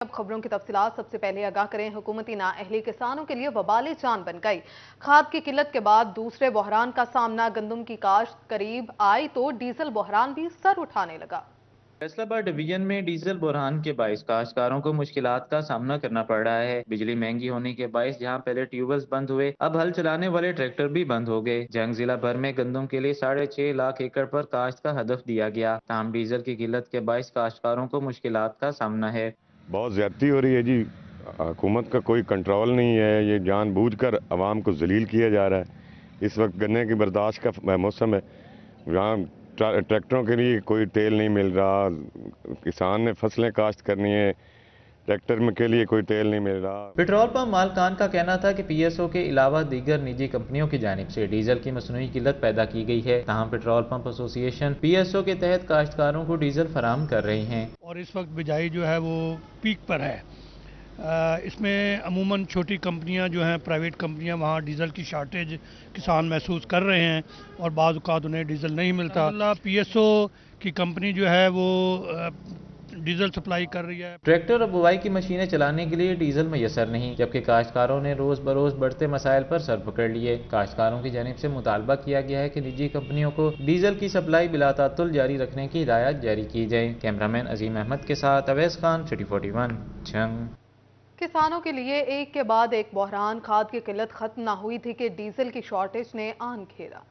अब खबरों की तफसीलात सबसे पहले आगाह करें। हुकूमती नाअहली किसानों के लिए वबाले जान बन गई। खाद की किल्लत के बाद दूसरे बहरान का सामना। गंदम की काश्त करीब आई तो डीजल बहरान भी सर उठाने लगा। फैसलाबाद डिवीजन में डीजल बुरहान के बाइस काश्तकारों को मुश्किलात का सामना करना पड़ रहा है। बिजली महंगी होने के बाइस जहां पहले ट्यूबवेल्स बंद हुए, अब हल चलाने वाले ट्रैक्टर भी बंद हो गए। जंग जिला भर में गंदम के लिए 6.5 लाख एकड़ पर काश्त का हदफ दिया गया। ताहम डीजल की किल्लत के बाइस काश्तकारों को मुश्किलात का सामना है। बहुत ज्यादती हो रही है जी। हुकूमत का कोई कंट्रोल नहीं है। ये जानबूझकर आवाम को जलील किया जा रहा है। इस वक्त गन्ने की बर्दाश्त का मौसम है। यहाँ ट्रैक्टरों के लिए कोई तेल नहीं मिल रहा। किसान ने फसलें काश्त करनी है, ट्रैक्टर में के लिए कोई तेल नहीं मिल रहा। पेट्रोल पंप मालकान का कहना था कि पीएसओ के अलावा दीगर निजी कंपनियों की जानिब से डीजल की मसनूई किल्लत पैदा की गई है। ताहम पेट्रोल पंप एसोसिएशन पीएसओ के तहत काश्तकारों को डीजल फराहम कर रही हैं। और इस वक्त बिजाई जो है वो पीक पर है। इसमें अमूमन छोटी कंपनियां जो हैं, प्राइवेट कंपनियां, वहाँ डीज़ल की शार्टेज किसान महसूस कर रहे हैं और बाज़ औक़ात उन्हें डीज़ल नहीं मिलता। पीएसओ की कंपनी जो है वो डीजल सप्लाई कर रही है। ट्रैक्टर और बुवाई की मशीनें चलाने के लिए डीजल मैसर नहीं, जबकि काश्तकारों ने रोज बरोज बढ़ते मसाइल पर सर पकड़ लिए। काश्तकारों की जानिब से मुतालबा किया गया है कि निजी कंपनियों को डीजल की सप्लाई बिलातातुल जारी रखने की हिदायत जारी की जाए। कैमरामैन अजीम अहमद के साथ अवैस खान, सिटी 41, जंग। किसानों के लिए एक के बाद एक बहरान। खाद की किल्लत खत्म ना हुई थी कि डीजल की शॉर्टेज ने आन घेरा।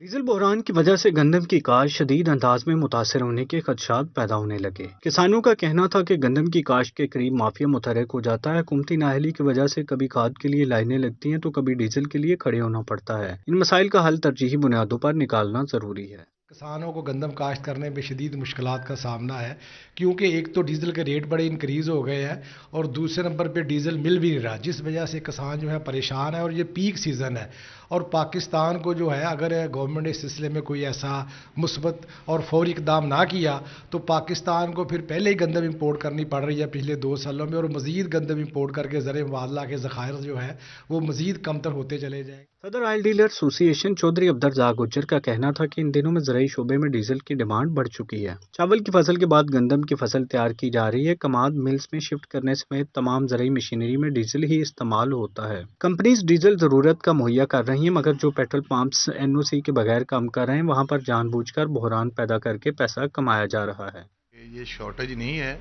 डीजल बहरान की वजह से गंदम की काश्त शदीद अंदाज में मुतासर होने के खदशात पैदा होने लगे। किसानों का कहना था कि गंदम की काश्त के करीब माफिया मुतहरक हो जाता है। हुकूमती नाअहली की वजह से कभी खाद के लिए लाइनें लगती हैं तो कभी डीजल के लिए खड़े होना पड़ता है। इन मसाइल का हल तरजीही बुनियादों पर निकालना जरूरी है। किसानों को गंदम काश्त करने में शदीद मुश्किलात का सामना है, क्योंकि एक तो डीज़ल के रेट बड़े इंक्रीज़ हो गए हैं और दूसरे नंबर पे डीज़ल मिल भी नहीं रहा, जिस वजह से किसान जो है परेशान है। और ये पीक सीज़न है और पाकिस्तान को जो है, अगर गवर्नमेंट ने इस सिलसिले में कोई ऐसा मुस्बत और फौरी इक़दाम ना किया तो पाकिस्तान को फिर पहले ही गंदम इंपोर्ट करनी पड़ रही है पिछले 2 सालों में, और मज़ीद गंदम इंपोर्ट करके ज़र मुबादला के ज़खायर जो है वो मज़ीद कमतर होते चले जाएंगे। सदर oil dealer association Chaudhry Abdurrazzaq Gujjar का कहना था कि इन दिनों में ज़राई शोबे में डीजल की डिमांड बढ़ चुकी है। चावल की फसल के बाद गंदम की फसल तैयार की जा रही है। कमाद मिल्स में शिफ्ट करने समेत तमाम ज़राई मशीनरी में डीजल ही इस्तेमाल होता है। कंपनीज डीजल ज़रूरत का मुहैया कर रही हैं, मगर जो पेट्रोल पंप्स एनओसी के बगैर काम कर रहे हैं वहाँ पर जानबूझकर बहरान पैदा करके पैसा कमाया जा रहा है। ये शॉर्टेज नहीं है,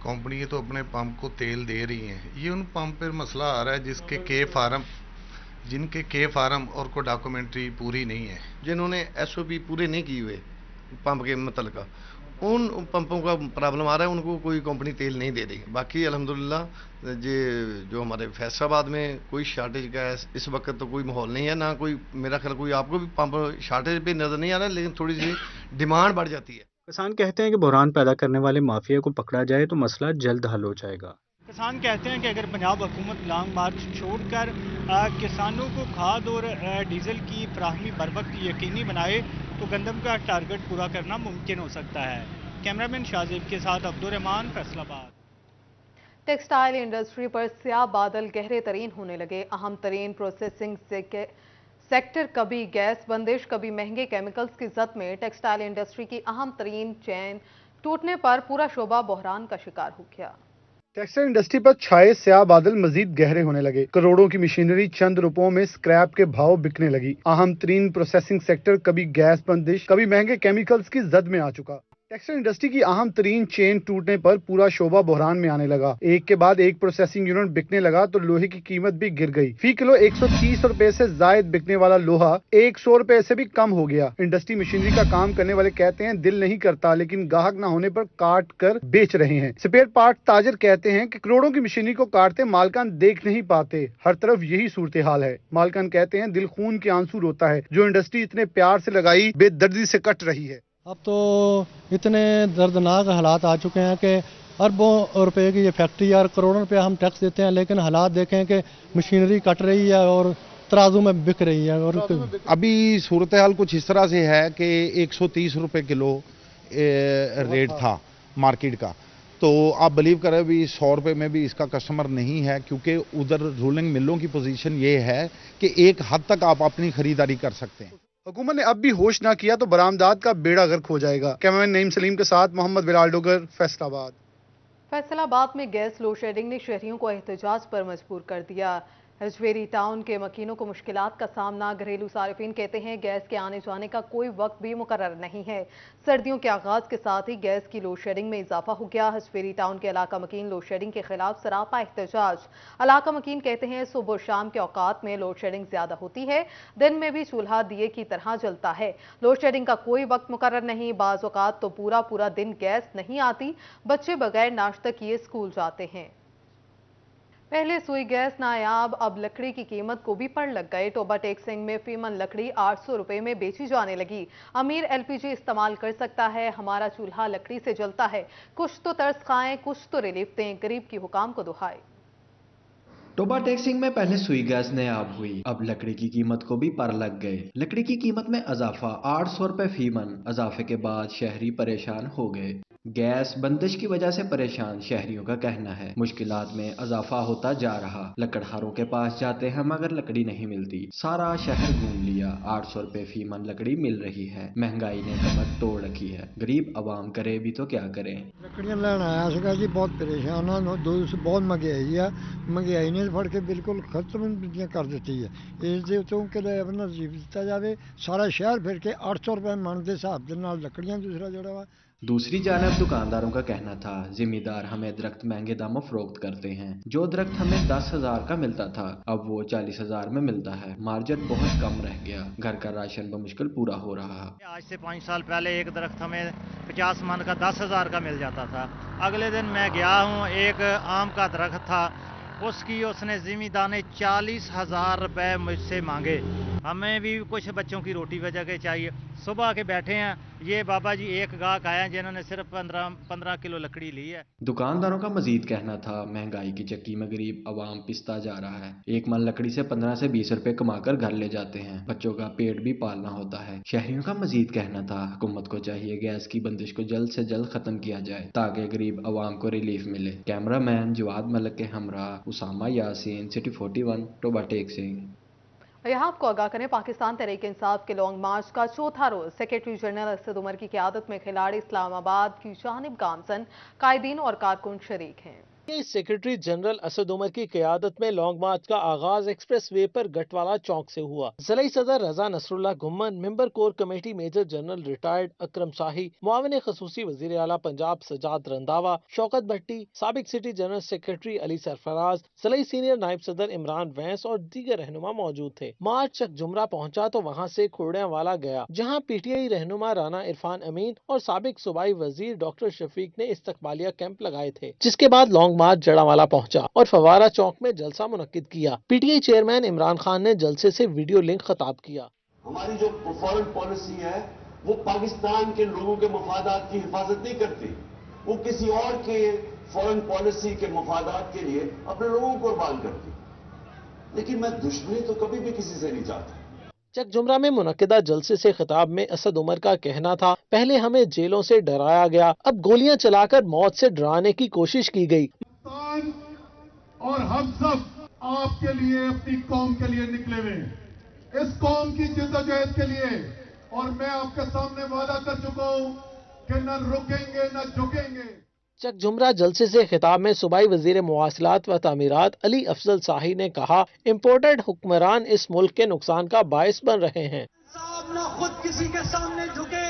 कंपनी तो अपने पंप को तेल दे रही है। ये उन पंप पर मसला आ रहा है जिनके के फार्म और को डॉक्यूमेंट्री पूरी नहीं है, जिन्होंने एसओपी पूरे नहीं किए हुए पंप के मतलब का, उन पंपों का प्रॉब्लम आ रहा है। उनको कोई कंपनी तेल नहीं दे रही। बाकी अल्हम्दुलिल्लाह ये जो हमारे फैसलाबाद में कोई शॉर्टेज का इस वक्त तो कोई माहौल नहीं है, ना कोई, मेरा ख्याल कोई आपको भी पंप शॉर्टेज पे नज़र नहीं आ रहा है, लेकिन थोड़ी सी डिमांड बढ़ जाती है। किसान कहते हैं कि बहरान पैदा करने वाले माफिया को पकड़ा जाए तो मसला जल्द हल हो जाएगा। किसान कहते हैं कि अगर पंजाब हुकूमत लॉन्ग मार्च छोड़कर किसानों को खाद और डीजल की फराहमी बर वक्त यकीनी बनाए तो गंदम का टारगेट पूरा करना मुमकिन हो सकता है। कैमरामैन शाजिब के साथ अब्दुर्रहमान, फैसलाबाद। टेक्सटाइल इंडस्ट्री पर स्याह बादल गहरे तरीन होने लगे। अहम तरीन प्रोसेसिंग सेक्टर कभी गैस बंदिश, कभी महंगे केमिकल्स की जद में टेक्सटाइल इंडस्ट्री की अहम तरीन चेन टूटने पर पूरा शोबा बहरान का शिकार हो गया। टेक्सटाइल इंडस्ट्री पर छाए स्याह बादल मजीद गहरे होने लगे। करोड़ों की मशीनरी चंद रुपयों में स्क्रैप के भाव बिकने लगी। अहम तरीन प्रोसेसिंग सेक्टर कभी गैस बंदिश, कभी महंगे केमिकल्स की जद में आ चुका। टेक्सटाइल इंडस्ट्री की अहम तरीन चेन टूटने पर पूरा शोबा बहरान में आने लगा। एक के बाद एक प्रोसेसिंग यूनिट बिकने लगा तो लोहे की कीमत भी गिर गई। फी किलो 130 रुपए से जायद बिकने वाला लोहा 100 रुपए से भी कम हो गया। इंडस्ट्री मशीनरी का काम करने वाले कहते हैं दिल नहीं करता, लेकिन ग्राहक न होने पर काट कर बेच रहे हैं। स्पेयर पार्ट ताजर कहते हैं कि करोड़ों की मशीनरी को काटते मालकान देख नहीं पाते। हर तरफ यही सूरत हाल है। मालकान कहते हैं दिल खून के आंसू रोता है, जो इंडस्ट्री इतने प्यार से लगाई बेदर्दी से कट रही है। अब तो इतने दर्दनाक हालात आ चुके हैं कि अरबों रुपए की ये फैक्ट्री और करोड़ों रुपए हम टैक्स देते हैं, लेकिन हालात देखें कि मशीनरी कट रही है और तराजू में बिक रही है। और अभी सूरत हाल कुछ इस तरह से है कि 130 रुपए किलो रेट था मार्केट का, तो आप बिलीव करें भी 100 रुपए में भी इसका कस्टमर नहीं है, क्योंकि उधर रूलिंग मिलों की पोजीशन ये है कि एक हद तक आप अपनी खरीदारी कर सकते हैं। हुकूमत ने अब भी होश ना किया तो बरामदात का बेड़ा गर्क हो जाएगा। कैमरामैन नईम सलीम के साथ मोहम्मद बिलाल डोगर, फैसलाबाद। फैसलाबाद में गैस लोड शेडिंग ने शहरियों को एहतजाज पर मजबूर कर दिया। हजवेरी टाउन के मकीनों को मुश्किलात का सामना। घरेलू सारिफीन कहते हैं गैस के आने जाने का कोई वक्त भी मुकर्रर नहीं है। सर्दियों के आगाज के साथ ही गैस की लोड शेडिंग में इजाफा हो गया। हजवेरी टाउन के इलाका मकीन लोड शेडिंग के खिलाफ सरापा एहतजाज। इलाका मकीन कहते हैं सुबह शाम के औकात में लोड शेडिंग ज्यादा होती है, दिन में भी चूल्हा दिए की तरह जलता है। लोड शेडिंग का कोई वक्त मुकर्रर नहीं, बाज औकात तो पूरा पूरा दिन गैस नहीं आती। बच्चे बगैर नाश्ता किए स्कूल जाते हैं। पहले सुई गैस नायाब, अब लकड़ी की कीमत को भी पड़ लग गए। टोबा टेक्सिंग में फीमन लकड़ी 800 रुपए में बेची जाने लगी। अमीर एलपीजी इस्तेमाल कर सकता है, हमारा चूल्हा लकड़ी से जलता है। कुछ तो तरस खाएं, कुछ तो रिलीफ दें, गरीब की हुकाम को दुहाई। टोबा टेक्सिंग में पहले सुई गैस नायाब हुई, अब लकड़ी की कीमत को भी पर लग गए। लकड़ी की कीमत में इजाफा, 800 रुपए फीमन। इजाफे के बाद शहरी परेशान हो गए। गैस बंदिश की वजह से परेशान शहरियों का कहना है। मुश्किलात में इजाफा होता जा रहा। लकड़हारों के पास जाते हैं मगर लकड़ी नहीं मिलती। सारा शहर घूम लिया, 800 रुपए फीमन लकड़ी मिल रही है। महंगाई ने कमर तोड़ रखी है। गरीब आवाम करे भी तो क्या करें। लकड़ियां लेना आया सीगा जी, बहुत परेशान हाँ। बहुत महंगाई है, महंगाई ने फड़ के बिल्कुल खत्म कर दी है। इस के अपना नसीब दिता जाए। सारा शहर फिर के 800 रुपए मन के हिसाब के नाल लकड़ियां दूसरा जोड़ा वा। दूसरी जानब दुकानदारों का कहना था जिम्मेदार हमें दरख्त महंगे दामों फरोख्त करते हैं। जो दरख्त हमें 10,000 का मिलता था अब वो 40,000 में मिलता है। मार्जिन बहुत कम रह गया। घर का राशन बमुश्किल पूरा हो रहा। आज से 5 साल पहले एक दरख्त हमें 50 मन का 10,000 का मिल जाता था। अगले दिन मैं गया हूँ, एक आम का दरख्त था, उसकी उसने जिमीदार ने 40,000 रुपए मुझसे मांगे। हमें भी कुछ बच्चों की रोटी वजह के चाहिए। सुबह के बैठे हैं, ये बाबा जी एक गाहक आया जिन्होंने सिर्फ 15 किलो लकड़ी ली है। दुकानदारों का मजीद कहना था महंगाई की चक्की में गरीब आवाम पिसता जा रहा है। एक मन लकड़ी से 15 से 20 रुपए कमाकर घर ले जाते हैं। बच्चों का पेट भी पालना होता है। शहरियों का मजीद कहना था हुकूमत को चाहिए गैस की बंदिश को जल्द से जल्द खत्म किया जाए ताकि गरीब आवाम को रिलीफ मिले। कैमरामैन जवाद मलिक के हमरा उसामा यासीन, सिटी 41, टोबा टेक्सिंग। यहाँ आपको आगाह करें, पाकिस्तान तहरीक इंसाफ के लॉन्ग मार्च का चौथा रोज सेक्रेटरी जनरल असद उमर की क़यादत में खिलाड़ी इस्लामाबाद की जानिब गामजन, कायदीन और कारकुन शरीक हैं। सेक्रेटरी जनरल असद उमर की क़यादत में लॉन्ग मार्च का आगाज एक्सप्रेस वे पर गटवाला चौक से हुआ। ज़िला सदर Raza Nasrullah Ghumman, member core committee major general retired Akram Shahi, मुआविन खसूसी वज़ीर आला पंजाब सजाद रंधावा, शौकत भट्टी, साबिक city general secretary Ali Sarfaraz, ज़िला सीनियर नायब सदर इमरान वैंस और दीगर रहनुमा मौजूद थे। मार्च चक जुमरा पहुंचा तो वहां से खुर्ड़ियांवाला गया, जहां पीटीआई रहनुमा राना इरफान अमीन और साबिक सूबाई वजीर डॉक्टर शफीक ने इस्तकबालिया कैंप लगाए थे। जिसके बाद लॉन्ग मार्च जड़ावाला पहुंचा और फवारा चौक में जलसा मुनक्किद किया। पीटीआई चेयरमैन इमरान खान ने जलसे से वीडियो लिंक खिताब किया। हमारी जो फॉरेन पॉलिसी है वो पाकिस्तान के लोगों के मफादात की हिफाजत नहीं करती, वो किसी और के फॉरेन पॉलिसी के मफादात के लिए अपने लोगों को कुर्बान करती। लेकिन मैं दुश्मनी तो कभी भी किसी से नहीं चाहता। चक जुमरा में मुनक्किदा जलसे से खिताब में असद उमर का कहना था पहले हमें जेलों से डराया गया, अब गोलियां चलाकर मौत से डराने की कोशिश की गई। और हम सब आपके लिए, अपनी कौम के लिए निकले हुए, इस कौम की जिद्दोजहद के लिए, और मैं आपके सामने वादा कर चुका हूं कि न रुकेंगे न झुकेंगे। चक जुमरा जलसे से खिताब में सूबाई वजीर मुवासलात व तामीरात अली अफजल शाही ने कहा इम्पोर्टेड हुक्मरान इस मुल्क के नुकसान का बायस बन रहे हैं। साहब न खुद किसी के सामने झुके,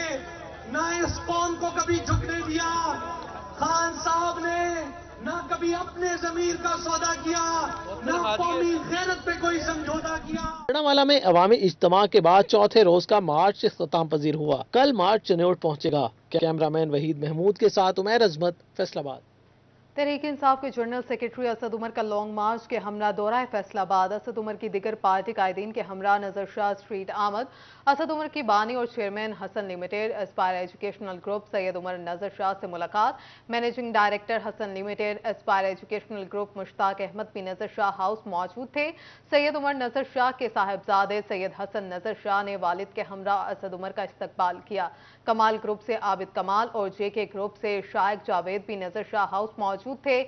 न इस कौम को कभी झुकने दिया। खान साहब ने न कभी अपने जमीर का सौदा किया, न कौमी गैरत पे कोई समझौता किया। जड़ावाला में अवामी इज्तिमा के बाद चौथे रोज का मार्च इख्तिताम पजीर हुआ। कल मार्च चनौट पहुंचेगा। कैमरामैन वहीद महमूद के साथ उमैर अजमत, फैसलाबाद। तहरीक इंसाफ के जनरल सेक्रेटरी असद उमर का लॉन्ग मार्च के हमरा दौरा है फैसलाबाद। असद उमर की दिगर पार्टी कायदीन के हमरा नजर शाह स्ट्रीट आमद। असद उमर की बानी और chairman Hasan limited aspire educational group Syed Umar Nazar Shah से मुलाकात। Managing director Hasan limited aspire educational group Mushtaq Ahmad भी नजर शाह हाउस मौजूद थे। सैयद उमर नजर शाह के साहिबजादे सैयद हसन नजर शाह ने वालिद के हमरा असद उमर का इस्तकबाल किया। कमाल ग्रुप से आबिद कमाल और जेके ग्रुप से शाइक जावेद भी नजर शाह हाउस मौजूद थे।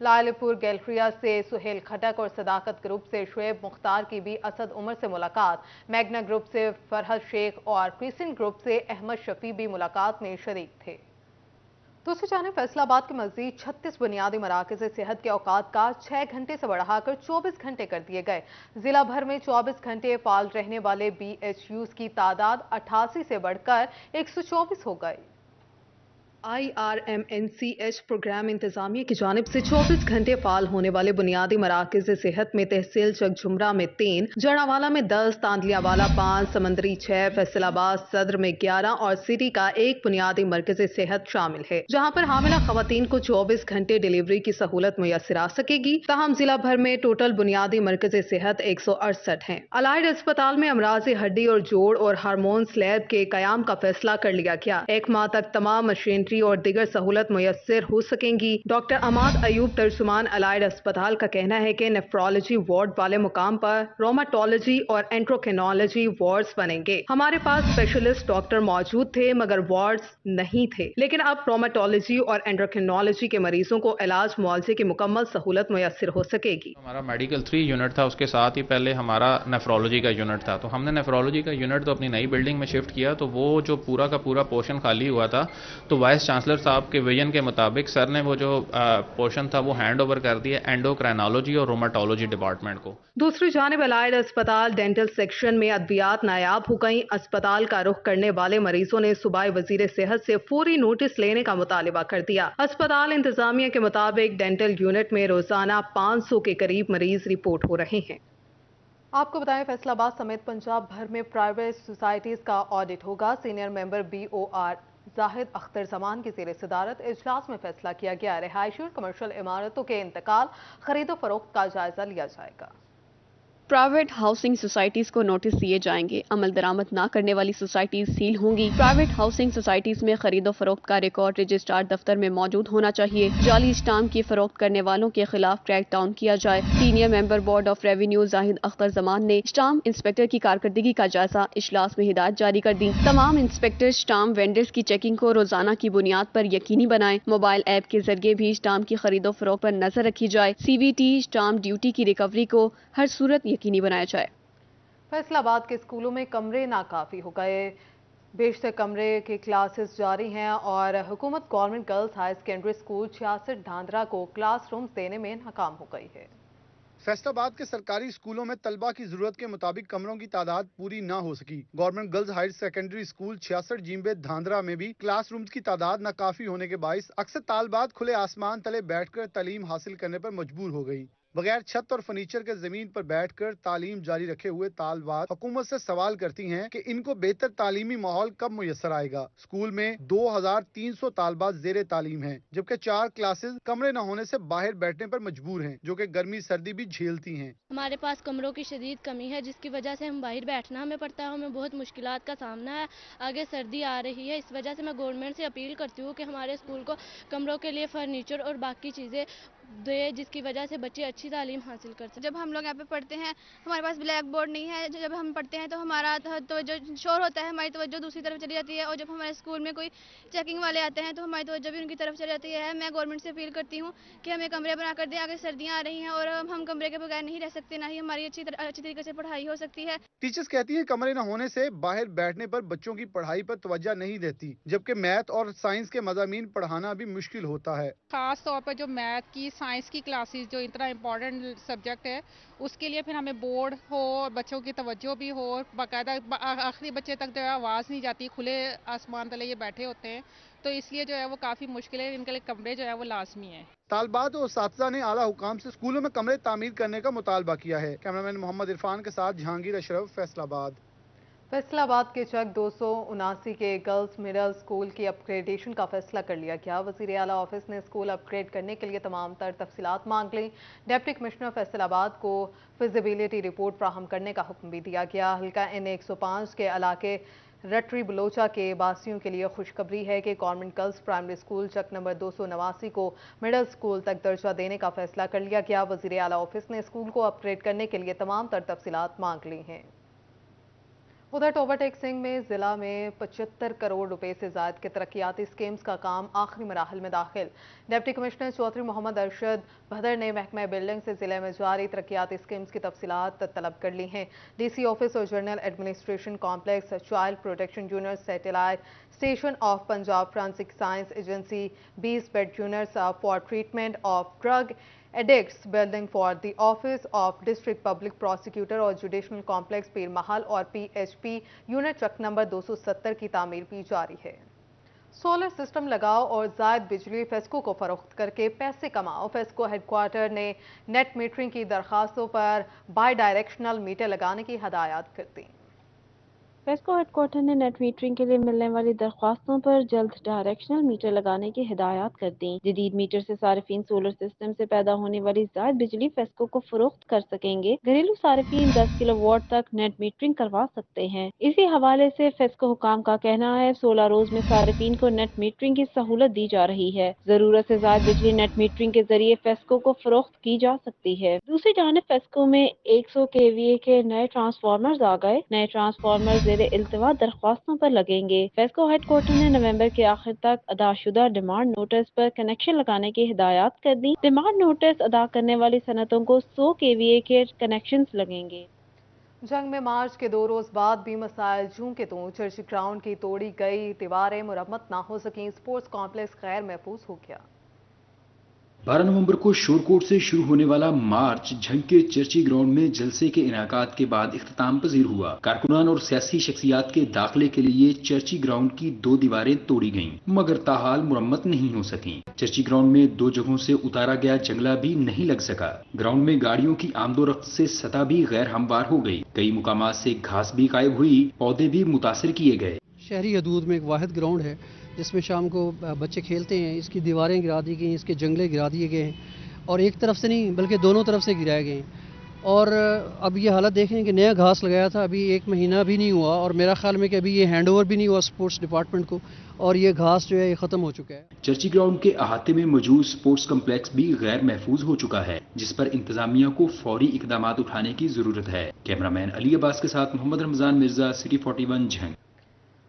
लालपुर गैलरिया से सुहेल खटक और सदाकत ग्रुप से शुएब मुख्तार की भी असद उमर से मुलाकात। मैग्ना ग्रुप से फरहद शेख और क्रिसेंट ग्रुप से अहमद शफी भी मुलाकात में शरीक थे। दूसरी जानिब फैसलाबाद के मजीद 36 बुनियादी मराकज़ सेहत के औकात का 6 घंटे से बढ़ाकर 24 घंटे कर दिए गए। जिला भर में 24 घंटे फाल रहने वाले BHUs की तादाद 88 से बढ़कर 124 हो गई। IRMNCH प्रोग्राम इंतजामिया की जानिब से 24 घंटे फाल होने वाले बुनियादी मराकज़ सेहत में तहसील चकझुमरा में 3, जड़ावाला में 10, तांदलियावाला 5, समंदरी 6, फैसलाबाद सदर में 11 और सिटी का 1 बुनियादी मरकज़ सेहत शामिल है, जहां पर हामिला खवातीन को 24 घंटे डिलीवरी की सहूलत मुयसर आ सकेगी। तहम जिला भर में टोटल बुनियादी मरकज़ सेहत 168 हैं। अलाइड अस्पताल में अमराज हड्डी और जोड़ और हार्मोन्स लैब के कयाम का फैसला कर लिया गया। 1 माह तक तमाम मशीन और दिगर सहूलत मुयस्सर हो सकेंगी। डॉक्टर अमाद अयूब तर्जुमान अलाइड अस्पताल का कहना है कि नेफ्रोलॉजी वार्ड वाले मुकाम पर रोमाटोलॉजी और एंट्रोक्रिनोलॉजी वार्ड्स बनेंगे। हमारे पास स्पेशलिस्ट डॉक्टर मौजूद थे मगर वार्ड्स नहीं थे, लेकिन अब रोमाटोलॉजी और एंट्रोक्रिनोलॉजी के मरीजों को इलाज मुआवजे की मुकम्मल सहूलत मुयस्सर हो सकेगी। हमारा मेडिकल 3 यूनिट था, उसके साथ ही पहले हमारा नेफ्रोलॉजी का यूनिट था, तो हमने नेफ्रोलॉजी का यूनिट तो अपनी नई बिल्डिंग में शिफ्ट किया, तो वो जो पूरा का पूरा पोर्शन खाली हुआ था, तो वाइस चांसलर साहब के विजन के मुताबिक सर ने वो जो पोर्शन था वो हैंड ओवर कर दिया एंडोक्राइनोलॉजी और रोमाटोलॉजी डिपार्टमेंट को। दूसरी जानिब अलाइड अस्पताल डेंटल सेक्शन में अद्वियात नायाब हो गई। अस्पताल का रुख करने वाले मरीजों ने सूबाई वजीर सेहत से फौरी नोटिस लेने का मुतालिबा कर दिया। अस्पताल इंतजामिया के मुताबिक डेंटल यूनिट में रोजाना 500 के करीब मरीज रिपोर्ट हो रहे हैं। आपको बताएं फैसलाबाद समेत पंजाब भर में प्राइवेट सोसाइटीज का ऑडिट होगा। Senior member BOR Zahid Akhtar Zaman की ज़ेर सदारत इजलास में फैसला किया गया। रिहायशी और कमर्शियल इमारतों के इंतकाल, खरीदो फरोख्त का जायजा लिया जाएगा। प्राइवेट हाउसिंग सोसाइटीज को नोटिस दिए जाएंगे। अमल दरामद ना करने वाली सोसाइटीज सील होंगी। प्राइवेट हाउसिंग सोसाइटीज में खरीदो फरोख्त का रिकॉर्ड रजिस्ट्रार दफ्तर में मौजूद होना चाहिए। जाली स्टाम्प की फरोख्त करने वालों के खिलाफ क्रैक डाउन किया जाए। Senior member board of revenue Zahid Akhtar Zaman ने स्टाम्प इंस्पेक्टर की कारकर्दगी का जायजा इजलास में हिदायत जारी कर दी। तमाम इंस्पेक्टर स्टाम्प वेंडर्स की चेकिंग को रोजाना की बुनियाद पर यकीनी बनाएं। मोबाइल ऐप के जरिए भी स्टाम्प की खरीदो फरोख्त पर नजर रखी जाए। CVT स्टाम्प ड्यूटी की रिकवरी को हर सूरत यकीनी बनाया जाए। फैसलाबाद के स्कूलों में कमरे नाकाफी हो गए। बेशतर कमरे के क्लासेस जारी हैं और हुकूमत government girls high secondary school 66 ढांधरा को क्लासरूम्स देने में नाकाम हो गई है। फैसलाबाद के सरकारी स्कूलों में तलबा की जरूरत के मुताबिक कमरों की तादाद पूरी न हो सकी। Government girls higher secondary school 66 जीम्बे धांधरा में भी क्लासरूम्स की तादाद नाकाफी होने के बाइस अक्सर तालबात खुले आसमान तले बैठकर तालीम हासिल करने पर मजबूर हो गई। बगैर छत और फर्नीचर के जमीन पर बैठकर तालीम जारी रखे हुए तालबात हुकूमत से सवाल करती हैं कि इनको बेहतर तालीमी माहौल कब मुयसर आएगा। स्कूल में 2300 तालबात जेरे तालीम हैं, जबकि 4 क्लासेस कमरे न होने से बाहर बैठने पर मजबूर हैं, जो कि गर्मी सर्दी भी झेलती हैं। हमारे पास कमरों की शदीद कमी है, जिसकी वजह से हम बाहर बैठना हमें पड़ता है। हमें बहुत मुश्किलात का सामना है। आगे सर्दी आ रही है, इस वजह से मैं गवर्नमेंट से अपील करती हूँ कि हमारे स्कूल को कमरों के लिए फर्नीचर और बाकी चीज़ें दे, जिसकी वजह से बच्चे अच्छी तालीम हासिल कर सकें। जब हम लोग यहाँ पे पढ़ते हैं, हमारे पास ब्लैक बोर्ड नहीं है। जब हम पढ़ते हैं तो हमारा तवज्जो शोर होता है, हमारी तवज्जो दूसरी तरफ चली जाती है। और जब हमारे स्कूल में कोई चेकिंग वाले आते हैं तो हमारी तवज्जो भी उनकी तरफ चली जाती है। मैं गवर्नमेंट से अपील करती हूँ कि हमें कमरे बना कर दें। आगे सर्दियाँ आ रही हैं और हम कमरे के बगैर नहीं रह सकते, ना ही हमारी अच्छी तरीके से पढ़ाई हो सकती है। टीचर्स कहती हैं कमरे न होने से बाहर बैठने पर बच्चों की पढ़ाई पर तवज्जो नहीं देती, जबकि मैथ और साइंस के मज़ामीन पढ़ाना भी मुश्किल होता है। खास तौर पर जो मैथ की, साइंस की क्लासेस जो इतना इम्पोर्टेंट सब्जेक्ट है, उसके लिए फिर हमें बोर्ड हो, बच्चों की तवज्जो भी हो, बाकायदा आखिरी बच्चे तक जो है आवाज़ नहीं जाती, खुले आसमान तले ये बैठे होते हैं, तो इसलिए जो है वो काफ़ी मुश्किल है। इनके लिए कमरे जो है वो लाजमी है। तालबात और साथीज़ा ने आला हुकाम से स्कूलों में कमरे तामीर करने का मुतालबा किया है। कैमरामैन मोहम्मद इरफान के साथ जहांगीर अशरफ, फैसलाबाद। फैसलाबाद के चक 279 के गर्ल्स मिडिल स्कूल की अपग्रेडेशन का फैसला कर लिया गया। वज़ीर आला ऑफिस ने स्कूल अपग्रेड करने के लिए तमाम तर तफसीलात मांग ली। डिप्टी कमिश्नर फैसलाबाद को फिजिबिलिटी रिपोर्ट फ्राहम करने का हुक्म भी दिया गया। हल्का N105 के इलाके रटरी बलोचा के बासियों के लिए खुशखबरी है कि गवर्नमेंट गर्ल्स प्राइमरी स्कूल चक नंबर 289 को मिडिल स्कूल तक दर्जा देने का फैसला कर लिया गया। वज़ीर आला ऑफिस ने स्कूल को अपग्रेड करने के लिए तमाम तर तफसीलात मांग ली हैं। उधर टोबा टेक सिंह में जिला में 75 करोड़ रुपए से ज्यादा के तरक्याती स्कीम्स का काम आखिरी मराहल में दाखिल। डिप्टी कमिश्नर चौधरी मोहम्मद अरशद भदर ने महकमा बिल्डिंग से जिले में जारी तरक्याती स्कीम्स की तफसीलात तलब कर ली हैं। डीसी ऑफिस और general administration complex, child protection unit, satellite station of Punjab forensic science agency, 20 bed units for treatment of drug addicts, building for the office of district public prosecutor और जुडिशनल कॉम्प्लेक्स पीर महल और PHP unit truck number 270 की तामीर भी जारी है। Solar system लगाओ और जायद बिजली फेस्को को फरोख्त करके पैसे कमाओ। फेस्को हेडक्वार्टर ने नेट मीटरिंग की दरखास्तों पर बाई डायरेक्शनल मीटर लगाने की हदायत कर दी। फेस्को हेडक्वार्टर ने नेट मीटरिंग के लिए मिलने वाली दरख्वास्तों पर जल्द डायरेक्शनल मीटर लगाने की हिदायत कर दी। जदीद मीटर से सार्फिन सोलर सिस्टम से पैदा होने वाली जायद बिजली फेस्को को फरोख्त कर सकेंगे। घरेलू सार्फिन 10 किलोवाट तक नेट मीटरिंग करवा सकते हैं। इसी हवाले से फेस्को हुकाम का कहना है 16 रोज में सार्फिन को नेट मीटरिंग की सहूलत दी जा रही है। जरूरत से ज्यादा बिजली नेट मीटरिंग के जरिए फेस्को को फरोख्त की जा सकती है। दूसरी जानिब फेस्को में 100 kVA के नए ट्रांसफार्मर आ गए। नए ट्रांसफार्मर इल्तवा दरख्वास्तों पर लगेंगे। फेस्को हेडक्वार्टर ने नवंबर के आखिर तक अदाशुदा डिमांड नोटिस पर कनेक्शन लगाने की हिदायत कर दी। डिमांड नोटिस अदा करने वाली सनतों को 100 kVA के कनेक्शन लगेंगे। जंग में मार्च के 2 रोज बाद भी मसाइल जूं के तू चर्च ग्राउंड की तोड़ी गई दीवारें मुरम्मत ना हो सकी। स्पोर्ट्स कॉम्प्लेक्स गैर महफूज हो गया। 12 नवंबर को शोरकोट से शुरू होने वाला मार्च झंग के चर्ची ग्राउंड में जलसे के इनाकात के बाद इख्तिताम पजीर हुआ। कारकुनान और सियासी शख्सियात के दाखिले के लिए चर्ची ग्राउंड की 2 दीवारें तोड़ी गईं, मगर ताहाल मुरम्मत नहीं हो सकी। चर्ची ग्राउंड में 2 जगहों से उतारा गया जंगला भी नहीं लग सका। ग्राउंड में गाड़ियों की आमदोरफ्त से सतह भी गैर हमवार हो गई। कई मुकामात से घास भी गायब हुई, पौधे भी मुतासिर किए गए। शहरी हदूद में एक वाहिद ग्राउंड है जिसमें शाम को बच्चे खेलते हैं। इसकी दीवारें गिरा दी गई, इसके जंगले गिरा दिए गए हैं और एक तरफ से नहीं बल्कि दोनों तरफ से गिराए गए हैं। और अब ये हालत देखें कि नया घास लगाया था, अभी 1 महीना भी नहीं हुआ और मेरा ख्याल में कि अभी ये हैंड ओवर भी नहीं हुआ स्पोर्ट्स डिपार्टमेंट को और ये घास जो है ये ख़त्म हो चुका है। चर्ची ग्राउंड के अहाते में मौजूद स्पोर्ट्स कम्प्लेक्स भी गैर महफूज हो चुका है, जिस पर इंतजामिया को फौरी इकदाम उठाने की जरूरत है। कैमरामैन अली अब्बास के साथ मोहम्मद रमजान मिर्जा, सिटी 41 झंग।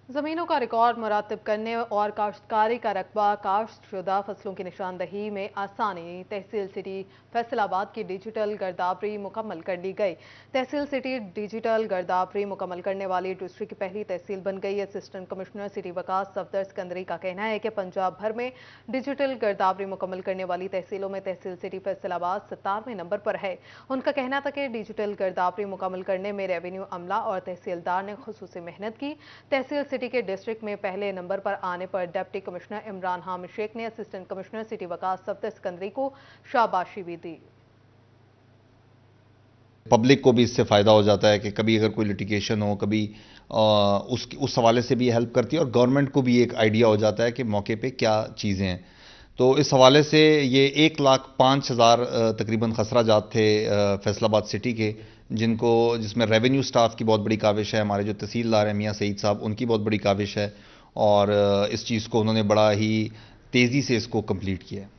जमीनों का रिकॉर्ड मुरातिब करने और काश्तकारी का रकबा काश्तशुदा फसलों की निशानदही में आसानी। तहसील सिटी फैसलाबाद की डिजिटल गर्दावरी मुकम्मल कर ली गई। तहसील सिटी डिजिटल गर्दावरी मुकम्मल करने वाली डिस्ट्रिक्ट की पहली तहसील बन गई। Assistant commissioner city Waqas Safdar Sikandari का कहना है कि पंजाब भर में डिजिटल गर्दावरी मुकम्मल करने वाली तहसीलों में तहसील सिटी फैसलाबाद 57वें नंबर पर है। उनका कहना था कि डिजिटल गर्दावरी मुकम्मल करने में रेवेन्यू अमला और तहसीलदार ने खुसूसी मेहनत की। तहसील सिटी के डिस्ट्रिक्ट में पहले नंबर पर आने पर डिप्टी कमिश्नर इमरान हामिद शेख ने assistant commissioner city Waqas Safdar Sikandari को शाबाशी भी दी। पब्लिक को भी इससे फ़ायदा हो जाता है कि कभी अगर कोई लिटिगेशन हो, कभी उस हवाले से भी हेल्प करती है और गवर्नमेंट को भी एक आइडिया हो जाता है कि मौके पे क्या चीज़ें हैं। तो इस हवाले से ये 1,05,000 तकरीबन खसराजात थे फैसलाबाद सिटी के, जिसमें रेवेन्यू स्टाफ की बहुत बड़ी काविश है। हमारे जो तहसीलदार हैं मियाँ सईद साहब, उनकी बहुत बड़ी काविश है और इस चीज़ को उन्होंने बड़ा ही तेज़ी से इसको कंप्लीट किया है।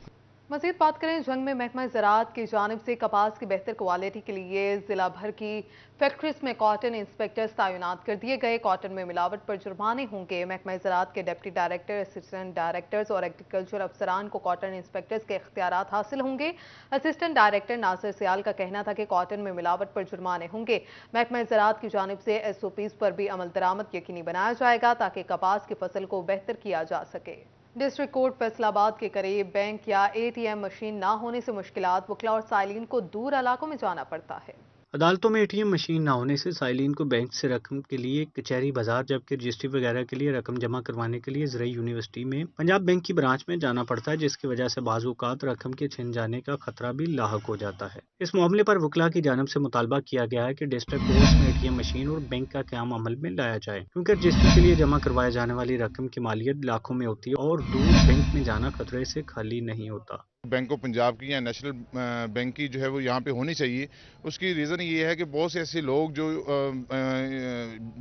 मज़ीद बात करें जंग में महकमा ज़राअत की जानिब से कपास की बेहतर क्वालिटी के लिए जिला भर की फैक्ट्रीज में कॉटन इंस्पेक्टर्स तैनात कर दिए गए। कॉटन में मिलावट पर जुर्माने होंगे। महकमा ज़राअत के डिप्टी डायरेक्टर, असिस्टेंट डायरेक्टर्स और एग्रीकल्चर अफसरान को कॉटन इंस्पेक्टर्स के इख्तियारात हासिल होंगे। असिस्टेंट डायरेक्टर नासिर सियाल का कहना था कि कॉटन में मिलावट पर जुर्माने होंगे। महकमा ज़राअत की जानिब से SOPs पर भी अमल दरामद यकीनी बनाया जाएगा ताकि कपास की फसल को बेहतर किया जा सके। डिस्ट्रिक्ट कोर्ट फैसलाबाद के करीब बैंक या ATM मशीन ना होने से मुश्किलात। वकला और साइलिन को दूर इलाकों में जाना पड़ता है। अदालतों में ATM मशीन ना होने से साइलिन को बैंक से रकम के लिए कचहरी बाजार, जबकि रजिस्ट्री वगैरह के लिए रकम जमा करवाने के लिए ज़राई यूनिवर्सिटी में पंजाब बैंक की ब्रांच में जाना पड़ता है, जिसकी वजह से बाज़ औक़ात रकम के छिन जाने का खतरा भी लाहक हो जाता है। इस मामले पर वकला की जानिब से मुतालबा किया गया है कि डिस्ट्रिक्ट कोर्ट्स में ATM मशीन और बैंक का क़याम अमल में लाया जाए, क्योंकि रजिस्ट्री के लिए जमा करवाए जाने वाली रकम की मालियत लाखों में होती है और दूर बैंक में जाना खतरे से खाली नहीं होता। बैंक ऑफ पंजाब की या नेशनल बैंक की जो है वो यहाँ पे होनी चाहिए। उसकी रीज़न ये है कि बहुत से ऐसे लोग जो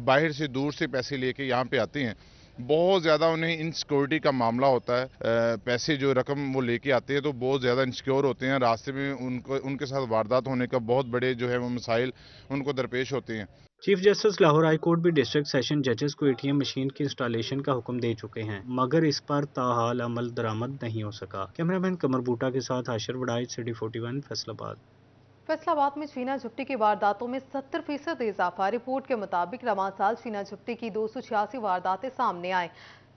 बाहर से दूर से पैसे लेके यहाँ पे आते हैं, बहुत ज़्यादा उन्हें इनसिक्योरिटी का मामला होता है। पैसे जो रकम वो लेके आते हैं तो बहुत ज़्यादा इनसिक्योर होते हैं। रास्ते में उनके साथ वारदात होने का बहुत बड़े जो है वो मसाइल उनको दरपेश होते हैं। Chief justice Lahore high court بھی ڈسٹرکٹ سیشن ججز کو ATM مشین کی انسٹالیشن کا حکم دے چکے ہیں، مگر اس پر تاحال عمل درآمد نہیں ہو سکا۔ کیمرہ مین قمر بوٹا کے ساتھ حاشر وڈائچ، سٹی 41، فیصل آباد۔ فیصل آباد میں چینا جھپٹی کی وارداتوں میں 70% اضافہ۔ رپورٹ کے مطابق رواں سال چینا جھپٹی کی 286 وارداتیں سامنے آئیں۔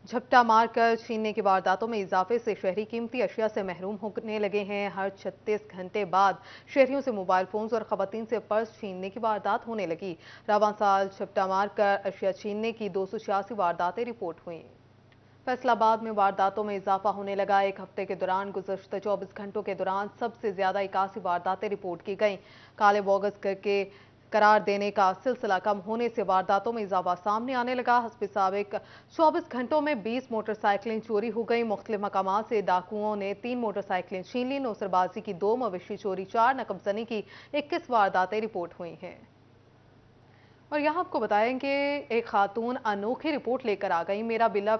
جھپٹا مار کر چھیننے کی وارداتوں میں اضافے سے شہری قیمتی اشیاء سے محروم ہونے لگے ہیں۔ ہر 36 گھنٹے بعد شہریوں سے موبائل فونز اور خواتین سے پرس چھیننے کی واردات ہونے لگی۔ رواں سال جھپٹا مار کر اشیاء چھیننے کی 286 وارداتیں رپورٹ ہوئیں۔ فیصل آباد میں وارداتوں میں اضافہ ہونے لگا۔ ایک ہفتے کے دوران گزشتہ 24 گھنٹوں کے دوران سب سے زیادہ 81 وارداتیں رپورٹ کی گئیں۔ کالے بوگس کر کے قرار دینے کا سلسلہ کم ہونے سے وارداتوں میں اضافہ سامنے آنے لگا۔ حسب سابق 24 گھنٹوں میں 20 موٹر سائیکلیں چوری ہو گئیں۔ مختلف مقامات سے ڈاکوؤں نے 3 موٹر سائیکلیں چھین لیں۔ نوسر بازی کی 2، مویشی چوری 4، نقب زنی کی 21 وارداتیں رپورٹ ہوئی ہیں۔ اور یہاں آپ کو بتائیں کہ ایک خاتون انوکھی رپورٹ لے کر آ گئی۔ میرا بلہ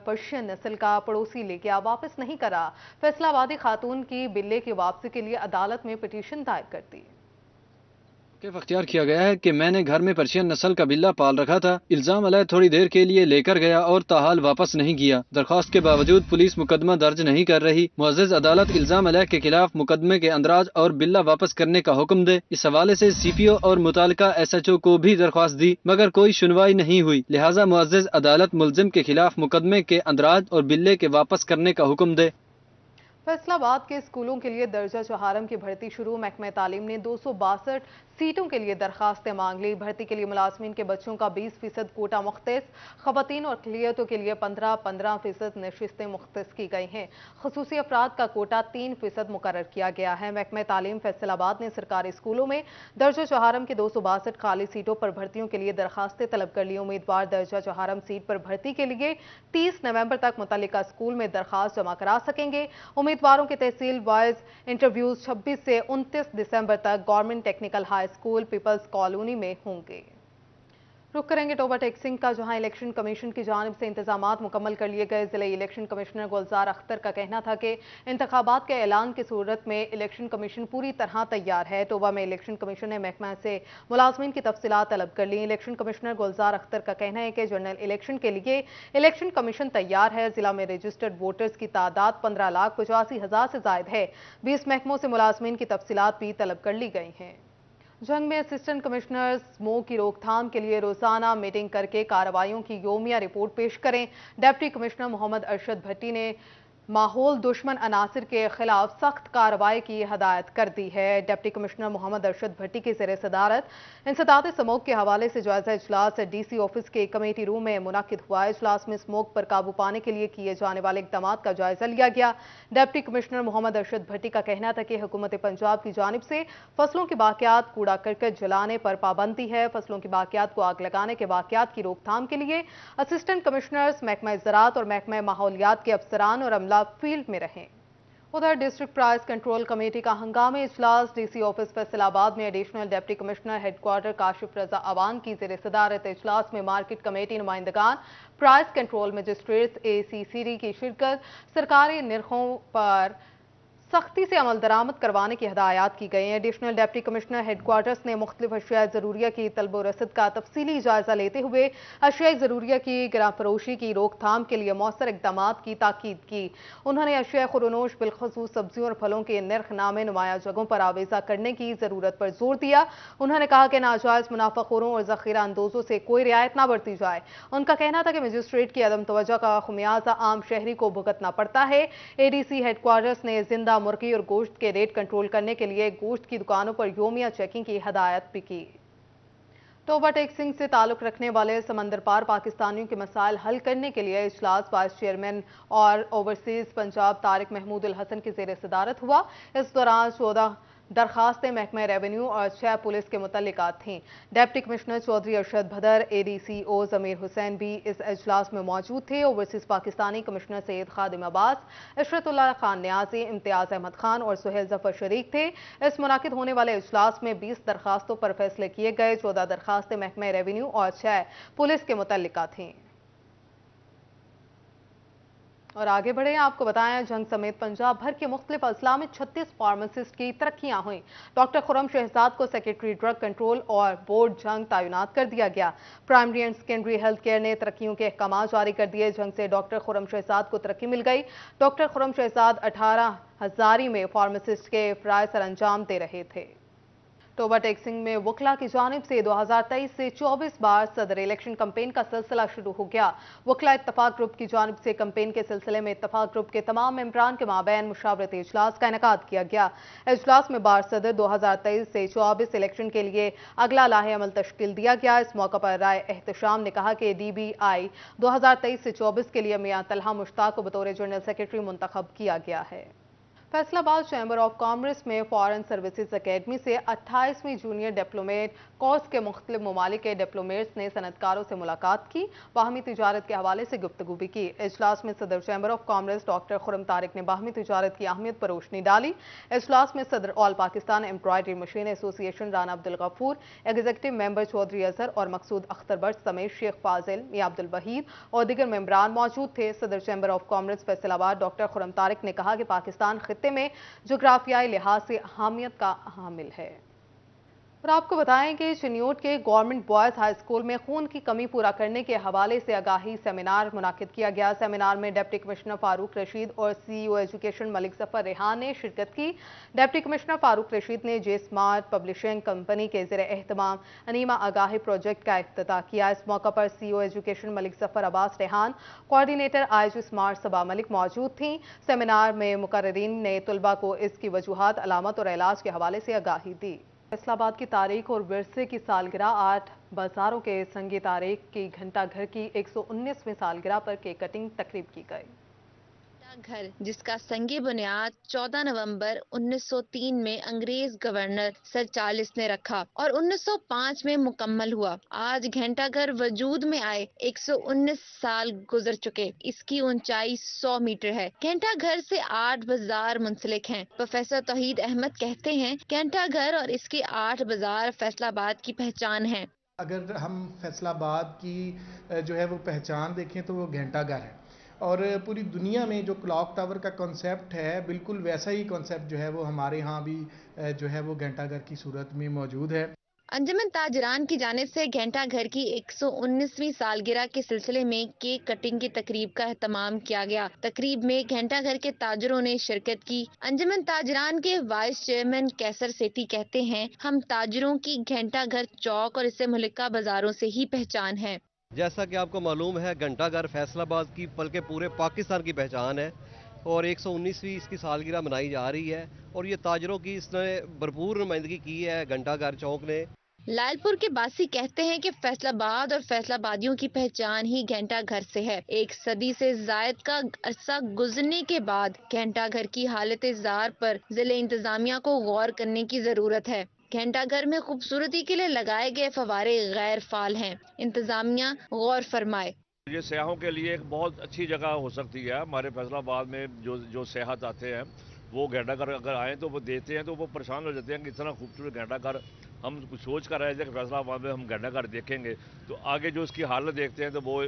پرشین نسل کا پڑوسی لے گیا، واپس نہیں کرا۔ فیصل آبادی خاتون کی بلے کی واپسی کے لیے عدالت میں پٹیشن دائر کر دی۔ اختیار کیا گیا ہے کہ میں نے گھر میں پرشین نسل کا بلہ پال رکھا تھا، الزام علیہ تھوڑی دیر کے لیے لے کر گیا اور تاحال واپس نہیں کیا۔ درخواست کے باوجود پولیس مقدمہ درج نہیں کر رہی۔ معزز عدالت الزام علیہ کے خلاف مقدمے کے اندراج اور بلہ واپس کرنے کا حکم دے۔ اس حوالے سے CPO اور متعلقہ SHO کو بھی درخواست دی، مگر کوئی سنوائی نہیں ہوئی، لہٰذا معزز عدالت ملزم کے خلاف مقدمے کے اندراج اور بلے کے واپس کرنے کا حکم دے۔ فیصل آباد کے اسکولوں کے لیے درجہ چہارم کی بھرتی شروع۔ محکمہ تعلیم نے 262 سیٹوں کے لیے درخواستیں مانگ لی۔ بھرتی کے لیے ملازمین کے بچوں کا 20% کوٹا مختص، خواتین اور اقلیتوں کے لیے 15% نشستیں مختص کی گئی ہیں۔ خصوصی افراد کا کوٹا 3% مقرر کیا گیا ہے۔ محکمہ تعلیم فیصل آباد نے سرکاری اسکولوں میں درجہ چہارم کی 262 خالی سیٹوں پر بھرتیوں کے لیے درخواستیں طلب کر لی۔ امیدوار درجہ چہارم سیٹ پر بھرتی کے لیے 30 نومبر تک متعلقہ اسکول میں درخواست جمع کرا سکیں گے۔ امیدواروں کے تحصیل وائز انٹرویوز 26 سے 29 دسمبر تک government technical high school peoples colony میں ہوں گے۔ رخ کریں گے ٹوبہ ٹیکسنگ کا، جہاں الیکشن کمیشن کی جانب سے انتظامات مکمل کر لیے گئے۔ ضلعی الیکشن کمشنر گلزار اختر کا کہنا تھا کہ انتخابات کے اعلان کی صورت میں الیکشن کمیشن پوری طرح تیار ہے۔ ٹوبہ میں الیکشن کمیشن نے محکمہ سے ملازمین کی تفصیلات طلب کر لی۔ الیکشن کمشنر گلزار اختر کا کہنا ہے کہ جنرل الیکشن کے لیے الیکشن کمیشن تیار ہے۔ ضلع میں رجسٹرڈ ووٹرز کی تعداد 15,85,000 سے زائد ہے۔ 20 محکموں سے ملازمین کی تفصیلات بھی طلب کر لی گئی ہیں۔ جنگ میں اسسٹنٹ کمشنر اسموک کی روک تھام کے لیے روزانہ میٹنگ کر کے کارروائیوں کی یومیہ رپورٹ پیش کریں۔ ڈپٹی کمشنر محمد ارشد بھٹی نے ماحول دشمن عناصر کے خلاف سخت کارروائی کی ہدایت کر دی ہے۔ ڈپٹی کمشنر محمد ارشد بھٹی کی زیر صدارت انسداد اسموک کے حوالے سے جائزہ اجلاس DC آفس کے کمیٹی روم میں منعقد ہوا۔ اجلاس میں اسموک پر قابو پانے کے لیے کیے جانے والے اقدامات کا جائزہ لیا گیا۔ ڈپٹی کمشنر محمد ارشد بھٹی کا کہنا تھا کہ حکومت پنجاب کی جانب سے فصلوں کے باقیات کوڑا کرکٹ جلانے پر پابندی ہے۔ فصلوں کے باقیات کو آگ لگانے کے واقعات کی روک تھام کے لیے اسسٹنٹ کمشنرز، محکمہ زراعت اور محکمہ ماحولیات کے افسران اور عملہ فیلڈ میں رہیں۔ ادھر ڈسٹرکٹ پرائز کنٹرول کمیٹی کا ہنگامی اجلاس DC آفس فیصل آباد میں additional deputy commissioner headquarter Kashif Raza Awan کی زیر صدارت اجلاس میں مارکیٹ کمیٹی نمائندگان، پرائز کنٹرول مجسٹریٹس ACCD کی شرکت۔ سرکاری نرخوں پر سختی سے عمل درآمد کروانے کی ہدایات کی گئی ہیں۔ Additional deputy commissioner headquarters نے مختلف اشیاء ضروریہ کی طلب و رسد کا تفصیلی جائزہ لیتے ہوئے اشیاء ضروریہ کی گراں فروشی کی روک تھام کے لیے مؤثر اقدامات کی تاکید کی۔ انہوں نے اشیاء خورنوش بالخصوص سبزیوں اور پھلوں کے نرخ نامے نمایاں جگہوں پر آویزہ کرنے کی ضرورت پر زور دیا۔ انہوں نے کہا کہ ناجائز منافع خوروں اور ذخیرہ اندوزوں سے کوئی رعایت نہ برتی جائے۔ ان کا کہنا تھا کہ مجسٹریٹ کی عدم توجہ کا خمیازہ عام شہری کو بھگتنا پڑتا ہے۔ ADC ہیڈ کوارٹرز نے زندہ مرغی اور گوشت کے ریٹ کنٹرول کرنے کے لیے گوشت کی دکانوں پر یومیہ چیکنگ کی ہدایت بھی کی۔ ٹوبہ ٹیکسنگ سے تعلق رکھنے والے سمندر پار پاکستانیوں کے مسائل حل کرنے کے لیے اجلاس وائس چیئرمین اور اوورسیز پنجاب طارق محمود الحسن کی زیر صدارت ہوا۔ اس دوران 14 درخواستیں محکمہ ریونیو اور 6 پولیس کے متعلقات تھیں۔ Deputy commissioner Chaudhry Arshad Bhadar, ADCO Zamir Hussain بھی اس اجلاس میں موجود تھے۔ Overseas Pakistani commissioner Syed Khadim Abbas, Ishratullah Khan Niazi, Imtiaz Ahmad Khan اور سہیل ظفر شریک تھے۔ اس منعقد ہونے والے اجلاس میں 20 درخواستوں پر فیصلے کیے گئے۔ 14 درخواستیں محکمہ ریونیو اور 6 پولیس کے متعلقات تھیں۔ और आगे बढ़े आपको बताएं, जंग समेत पंजाब भर के मुख्तलिफ अजला में 36 फार्मासिस्ट की तरक्कियां हुई। डॉक्टर खुर्रम शहजाद को सेक्रेटरी ड्रग कंट्रोल और बोर्ड जंग तैनात कर दिया गया। Primary and secondary health care ने तरक्कियों के अहकाम जारी कर दिए। जंग से डॉक्टर खुर्रम शहजाद को तरक्की मिल गई। डॉक्टर खुर्रम शहजाद 18 हजारी में फार्मासिस्ट के फराइज सर अंजाम दे रहे थे। टोबा टेक्सिंग में वकला की जानिब से 2023 से 24 बार सदर इलेक्शन कैंपेन का सिलसिला शुरू हो गया। वकला इत्तफाक ग्रुप की जानिब से कैंपेन के सिलसिले में इत्तफाक ग्रुप के तमाम मेंबरान के माबैन मुशावरती इजलास का इनेकाद किया गया। इजलास में बार सदर 2023 से 24 इलेक्शन के लिए अगला लाहे अमल तश्कील दिया गया। इस मौका पर राय एहतशाम ने कहा कि DBI 2023 से 24 के लिए मियां तलहा मुश्ताक को बतौर जनरल सेक्रेटरी मुंतखब किया गया है। फैसलाबाद चैम्बर ऑफ कॉमर्स में फॉरेन सर्विसेज अकेडमी से 28वीं जूनियर डिप्लोमेट कोर्स के मुख्तलिफ ममालिक के डिप्लोमेट्स ने सनतकारों से मुलाकात की, बाहमी तिजारत के हवाले से गुफ्तगू भी की। इजलास में सदर chamber of commerce doctor Khurram Tariq ने बाहमी तिजारत की अहमियत पर रोशनी डाली। इजलास में सदर all Pakistan embroidery machine association Rana Abdul Ghafoor, executive member Chaudhry Azhar और मकसूद अख्तर बट समेत शेख फाजिल, मियां अब्दुल वहीद और दीगर मेंबरान मौजूद थे। सदर chamber of commerce Faisalabad doctor Khurram Tariq ने कहा कि पाकिस्तान खित्ते में जोग्राफियाई लिहाज से अहमियत का हामिल है। और आपको बताएं कि चिन्योट के गवर्नमेंट बॉयज हाई स्कूल में खून की कमी पूरा करने के हवाले से आगाही सेमिनार मुनाकिद किया गया। सेमिनार में डिप्टी कमिश्नर फारूक रशीद और CEO एजुकेशन मलिक जफर रेहान ने शिरकत की। डिप्टी कमिश्नर फारूक रशीद ने जे स्मार्ट पब्लिशिंग कंपनी के ज़ेरे एहतमाम अनीमा आगाही प्रोजेक्ट का इफ्तिताह किया। इस मौका पर CEO education Malik Zafar Abbas Rehan, coordinator IG smart Saba Malik मौजूद थीं। सेमिनार में मुकर्रिरीन ने तुलबा को इसकी वजूहात, अलामत और इलाज के हवाले से आगाही दी। फैसलाबाद की तारीख और विरसे की सालगिरह 8 बाजारों के संगी तारीख की घंटा घर की 119वीं सालगिरह पर केक कटिंग तकरीब की गई। घर जिसका संगे बुनियाद 14 नवंबर 1903 में अंग्रेज गवर्नर सर चार्ल्स ने रखा और 1905 में मुकम्मल हुआ। आज घंटाघर वजूद में आए 119 साल गुजर चुके। इसकी ऊंचाई 100 मीटर है। घंटाघर से 8 बाजार मुंसलिक हैं। प्रोफेसर तौहीद अहमद कहते हैं, घंटाघर और इसके 8 बाजार फैसलाबाद की पहचान है। अगर हम फैसलाबाद की जो है वो पहचान देखें तो वो घंटाघर है और पूरी दुनिया में जो क्लॉक टावर का कॉन्सेप्ट है बिल्कुल वैसा ही कॉन्सेप्ट जो है वो हमारे यहाँ भी जो है वो घंटाघर की सूरत में मौजूद है। अंजुमन ताजरान की जानिब से घंटाघर की 119वीं सालगिरह के सिलसिले में केक कटिंग की तकरीब का एहतमाम किया गया। तकरीब में घंटाघर के ताजरों ने शिरकत की। अंजुमन ताजरान के वाइस चेयरमैन कैसर सेठी कहते हैं, हम ताजरों की घंटाघर चौक और इससे मुल्का बाजारों से ही पहचान है। जैसा कि आपको मालूम है, घंटाघर फैसलाबाद की बल्कि पूरे पाकिस्तान की पहचान है और 119वीं इसकी सालगिरह मनाई जा रही है और ये ताजरों की इसने भरपूर नुमाइंदगी की है घंटाघर चौक ने। लालपुर के बासी कहते हैं कि फैसलाबाद और फैसलाबादियों की पहचान ही घंटाघर से है। 1 सदी से जायद का अरसा गुजरने के बाद घंटाघर की हालत ज़ार पर जिले इंतजामिया को गौर करने की जरूरत है। घंटाघर में खूबसूरती के लिए लगाए गए फवारे गैर फाल हैं। इंतजामिया गौर फरमाए। ये सयाहों के लिए एक बहुत अच्छी जगह हो सकती है। हमारे फैसलाबाद में जो सेहत आते हैं वो घंटाघर अगर आए तो वो देते हैं तो वो परेशान हो जाते हैं कि इतना खूबसूरत घंटाघर हम कुछ सोच कर रहे थे कि फैसलाबाद में हम घंटाघर देखेंगे तो आगे जो उसकी हालत देखते हैं तो वो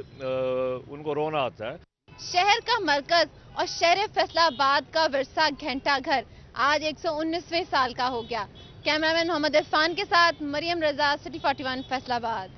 उनको रोना आता है। शहर का मरकज और शहर फैसलाबाद का विरसा घंटाघर आज 119वें साल का हो गया। कैमरामैन मोहम्मद इरफान के साथ मरियम रजा, सिटी 41 फैसलाबाद।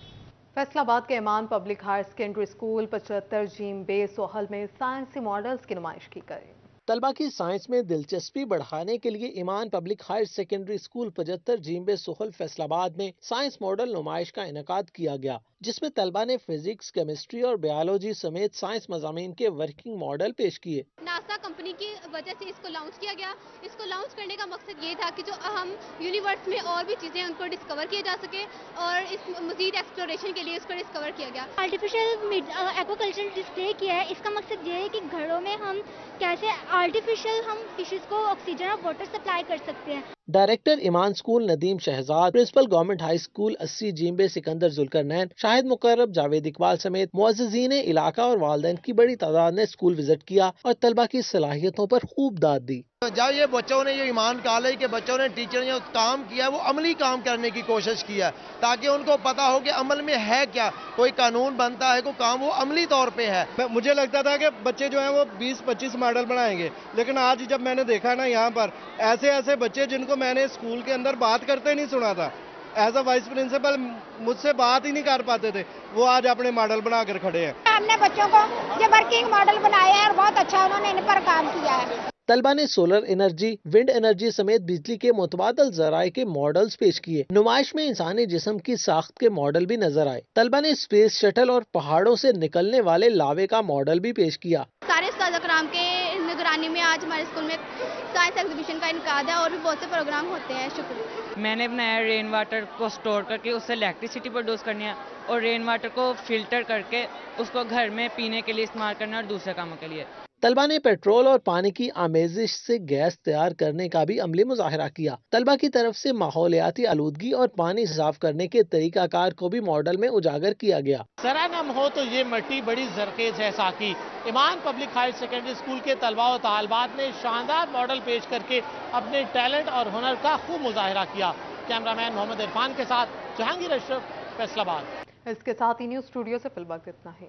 फैसलाबाद के Iman public higher secondary school 75 जीम बे सोहल में साइंसी मॉडल्स की नुमाइश की गई। तलबा की साइंस में दिलचस्पी बढ़ाने के लिए Iman public higher secondary school 75 जीम्बे सोहल फैसलाबाद में साइंस मॉडल नुमाइश का इनेकाद किया गया, जिसमें तलबा ने फिजिक्स, केमिस्ट्री और बायोलॉजी समेत साइंस मज़ामीन के वर्किंग मॉडल पेश किए। नासा कंपनी की वजह से इसको लॉन्च किया गया। इसको लॉन्च करने का मकसद ये था कि जो अहम यूनिवर्स में और भी चीज़ें उनको डिस्कवर किया जा सके और इस मजीद एक्सप्लोरेशन के लिए इसको डिस्कवर किया गया। आर्टिफिशियल एक्वाकल्चर डिस्प्ले किया है। इसका मकसद ये है कि घरों में हम कैसे आर्टिफिशियल हम फिशेस को ऑक्सीजन और वाटर सप्लाई कर सकते हैं। Director Iman school Nadeem Shahzad, principal government high school 80 जीम्बे सिकंदर जुल्करनैन, शाहिद मुकर्रब, जावेद इकबाल समेत मुअज़्ज़िज़ीन इलाका और वालिदैन की बड़ी तादाद ने स्कूल विजिट किया और तलबा की सलाहियतों पर खूब दाद दी। जब ये बच्चों ने, ये ईमान कॉलेज के बच्चों ने, टीचर ने काम किया, वो अमली काम करने की कोशिश किया ताकि उनको पता हो कि अमल में है क्या, कोई कानून बनता है, कोई काम वो अमली तौर पे है। मुझे लगता था कि बच्चे जो हैं वो 20-25 मॉडल बनाएंगे, लेकिन आज जब मैंने देखा ना यहाँ पर ऐसे ऐसे बच्चे जिनको मैंने स्कूल के अंदर बात करते नहीं सुना था, एज अ वाइस प्रिंसिपल मुझसे बात ही नहीं कर पाते थे, वो आज अपने मॉडल बनाकर खड़े हैं। हमने बच्चों को ये वर्किंग मॉडल बनाया है और बहुत अच्छा उन्होंने इन पर काम किया है। तलबा ने सोलर एनर्जी, विंड एनर्जी समेत बिजली के मुतबादल ज़राए के मॉडल्स पेश किए। नुमाइश में इंसानी जिस्म की साख्त के मॉडल भी नजर आए। तलबा ने स्पेस शटल और पहाड़ों से निकलने वाले लावे का मॉडल भी पेश किया। सारे उस्ताद कराम के निगरानी में आज हमारे स्कूल में साइंस एग्जीबिशन का इनकाद है और भी बहुत से प्रोग्राम होते हैं। शुक्रिया। मैंने बनाया रेन वाटर को स्टोर करके उससे इलेक्ट्रिसिटी प्रोड्यूस करनी है और रेन वाटर को फिल्टर करके उसको घर में पीने के लिए इस्तेमाल करना है और दूसरे कामों के लिए। तलबा ने पेट्रोल और पानी की आमेजिश से गैस तैयार करने का भी अमली मुजाहिरा किया। तलबा की तरफ से माहौलियाती आलूदगी और पानी साफ करने के तरीकाकार को भी मॉडल में उजागर किया गया। सरागम हो तो ये मिट्टी बड़ी जरखेज है। साकी ईमान पब्लिक हायर सेकेंडरी स्कूल के तलबा और तालिबात ने शानदार मॉडल पेश करके अपने टैलेंट और हुनर का खूब मुजाहिरा किया। कैमरामैन मोहम्मद इरफान के साथ जहांगीर अशरफ, फैसलाबाद। इसके साथ ही न्यूज़ स्टूडियो से फिलहाल इतना ही।